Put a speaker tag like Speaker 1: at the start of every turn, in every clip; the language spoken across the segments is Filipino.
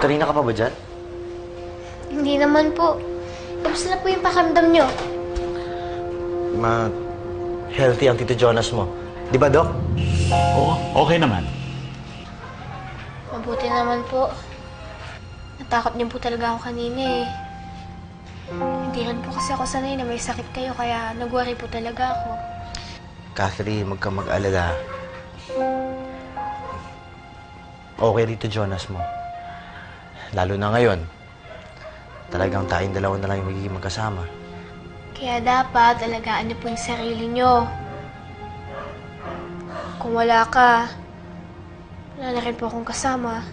Speaker 1: Kanina ka pa ba dyan?
Speaker 2: Hindi naman po. Kamusta na po yung pakiramdam nyo?
Speaker 1: Healthy ang Tito Jonas mo. Di ba, Doc?
Speaker 3: Oo, okay naman.
Speaker 2: Mabuti naman po. Natakot niyo po talaga ako kanina eh. Hindi rin po kasi ako sanay na may sakit kayo, kaya nag-worry po talaga ako.
Speaker 1: Catherine, huwag kang mag-alala. Okay dito, Jonas mo. Lalo na ngayon. Talagang tayong dalawa na lang yung magiging magkasama.
Speaker 2: Kaya dapat alagaan niyo po yung sarili niyo. Kung wala ka, wala na rin po akong kasama.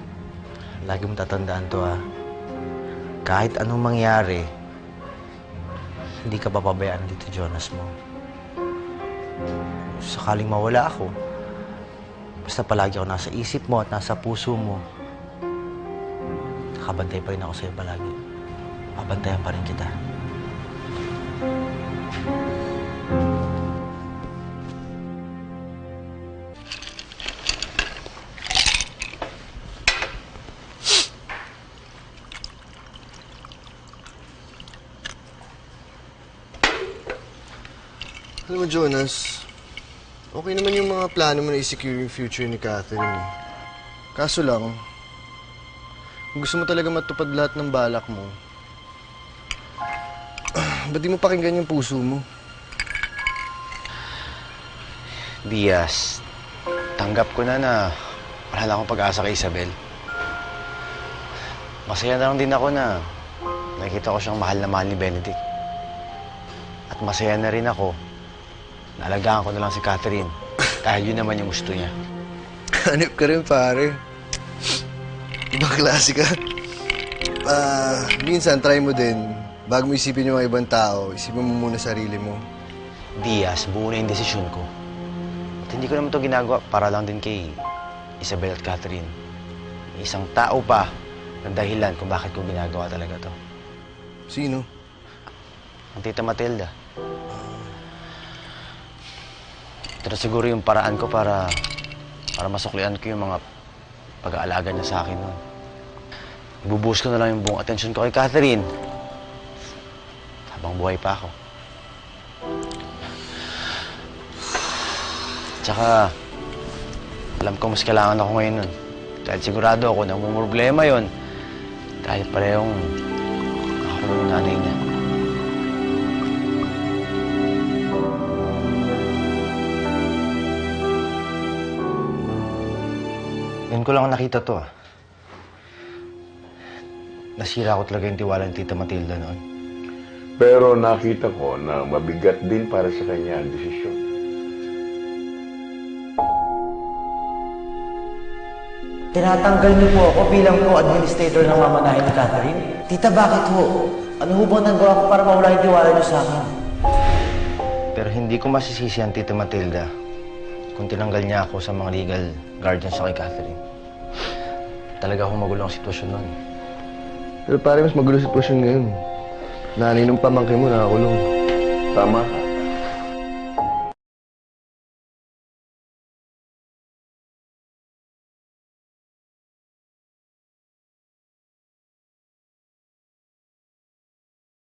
Speaker 1: Lagi mong tatandaan to, ha. Kahit anong mangyari, hindi ka papabayaan dito, Jonas mo. Sakaling mawala ako, basta palagi ako nasa isip mo at nasa puso mo, nakabantay pa rin ako sa'yo palagi. Pabantayan pa rin kita.
Speaker 4: Alam mo, Jonas, okay naman yung mga plano mo na i-secure yung future ni Catherine. Eh. Kaso lang, kung gusto mo talaga matupad lahat ng balak mo, ba't di mo pakinggan yung puso mo?
Speaker 5: Diaz, tanggap ko na wala na akong pag-asa kay Isabel. Masaya na lang din ako na nakikita ko siyang mahal na mahal ni Benedict. At masaya na rin ako naalagaan ko na lang si Catherine dahil yun naman yung gusto niya.
Speaker 4: Hanip ka rin, pare. Ibang klase ka. Minsan, try mo din. Bago mo isipin yung mga ibang tao, isipin mo muna sarili mo.
Speaker 5: Diaz, buo na yung desisyon ko. At hindi ko naman ito ginagawa para lang din kay Isabel at Catherine. May isang tao pa na dahilan kung bakit ko ginagawa talaga to.
Speaker 4: Sino?
Speaker 5: Ang Tita Matilda. Ito na siguro yung paraan ko para masuklian ko yung mga pag-aalaga niya sa akin noon. Ibubuhos ko na lang yung buong atensyon ko kay Catherine habang buhay pa ako. Tsaka, alam ko mas kailangan ako ngayon nun. Dahil sigurado ako na may problema yun. Dahil parehong ako yung nanay niya.
Speaker 1: Ngayon ko lang nakita to, ah. Nasira ko talaga yung tiwala ng Tita Matilda noon.
Speaker 3: Pero nakita ko na mabigat din para sa kanya ang desisyon.
Speaker 1: Tinatanggal niyo po ako bilang co-administrator ng mamanahin ni Catherine? Tita, bakit ho? Ano ho bang nagawa ko para mawala yung tiwala niyo sa akin? Pero hindi ko masisisi ang Tita Matilda kung tinanggal niya ako sa mga legal guardians sa kay Catherine. Talaga akong magulo ang sitwasyon nun.
Speaker 4: Pero pare, mas magulo sitwasyon ngayon. Nanay ng pamangkin mo nakakulong.
Speaker 3: Tama ka.